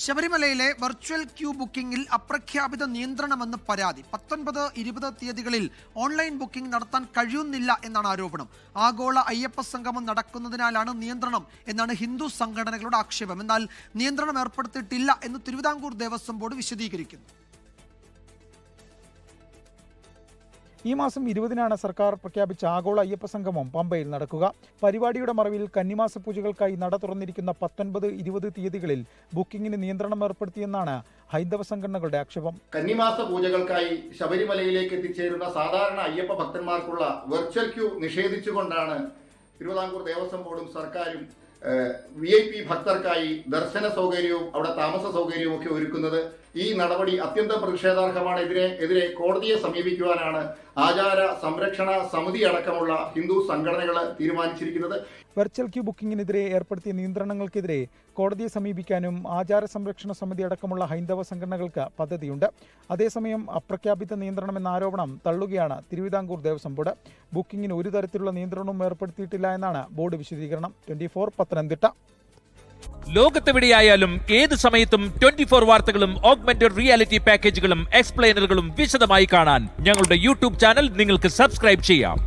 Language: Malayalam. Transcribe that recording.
ശബരിമലയിലെ വെർച്വൽ ക്യൂ ബുക്കിംഗിൽ അപ്രഖ്യാപിത നിയന്ത്രണമെന്ന് പരാതി. 19, 20 തീയതികളിൽ ഓൺലൈൻ ബുക്കിംഗ് നടത്താൻ കഴിയുന്നില്ല എന്നാണ് ആരോപണം. ആഗോള അയ്യപ്പ സംഗമം നടക്കുന്നതിനാലാണ് നിയന്ത്രണം എന്നാണ് ഹിന്ദു സംഘടനകളുടെ ആക്ഷേപം. എന്നാൽ നിയന്ത്രണം ഏർപ്പെടുത്തിയിട്ടില്ല എന്ന് തിരുവിതാംകൂർ ദേവസ്വം ബോർഡ് വിശദീകരിക്കുന്നു. ഈ മാസം 20-നാണ് സർക്കാർ പ്രഖ്യാപിച്ച ആഗോള അയ്യപ്പ സംഗമം പമ്പയിൽ നടക്കുക. പരിപാടിയുടെ മറവിൽ കന്നിമാസ പൂജകൾക്കായി നട തുറന്നിരിക്കുന്ന 19, 20 തീയതികളിൽ ബുക്കിംഗിന് നിയന്ത്രണം ഏർപ്പെടുത്തിയെന്നാണ് ഹൈന്ദവ സംഘടനകളുടെ ആക്ഷേപം. കന്നിമാസ പൂജകൾക്കായി ശബരിമലയിലേക്ക് എത്തിച്ചേരുന്ന സാധാരണ അയ്യപ്പ ഭക്തന്മാർക്കുള്ള വെർച്വൽ ക്യൂ നിഷേധിച്ചുകൊണ്ടാണ് തിരുവിതാംകൂർ ദേവസ്വം ബോർഡും സർക്കാരും VIP ഭക്തർക്കായി ദർശന സൗകര്യവും അവിടെ താമസ സൗകര്യവും ഒക്കെ ഒരുക്കുന്നത്. ഈ നടപടി അത്യന്തം പ്രതിഷേധാർഹമാണ്. എതിരെ കോടതിയെ സമീപിക്കുവാനാണ് ആചാര സംരക്ഷണ സമിതി അടക്കമുള്ള ഹിന്ദു സംഘടനകൾ തീരുമാനിച്ചിരിക്കുന്നത്. വെർച്വൽ ക്യൂ ബുക്കിംഗിനെതിരെ ഏർപ്പെടുത്തിയ നിയന്ത്രണങ്ങൾക്കെതിരെ കോടതിയെ സമീപിക്കാനും ആചാര സംരക്ഷണ സമിതി അടക്കമുള്ള ഹൈന്ദവ സംഘടനകൾക്ക് പദ്ധതിയുണ്ട്. അതേസമയം അപ്രഖ്യാപിത നിയന്ത്രണമെന്ന ആരോപണം തള്ളുകയാണ് തിരുവിതാംകൂർ ദേവസ്വം ബോർഡ്. ബുക്കിംഗിന് ഒരു തരത്തിലുള്ള നിയന്ത്രണവും ഏർപ്പെടുത്തിയിട്ടില്ല എന്നാണ് ബോർഡ് വിശദീകരണം. 24 പത്തനംതിട്ട. ലോകത്തെവിടെയായാലും ഏത് സമയത്തും 24 വാർത്തകളും ഓഗ്മെന്റഡ് റിയാലിറ്റി പാക്കേജുകളും എക്സ്പ്ലെയിനറുകളും വിശദമായി കാണാൻ ഞങ്ങളുടെ യൂട്യൂബ് ചാനൽ നിങ്ങൾക്ക് സബ്സ്ക്രൈബ് ചെയ്യാം.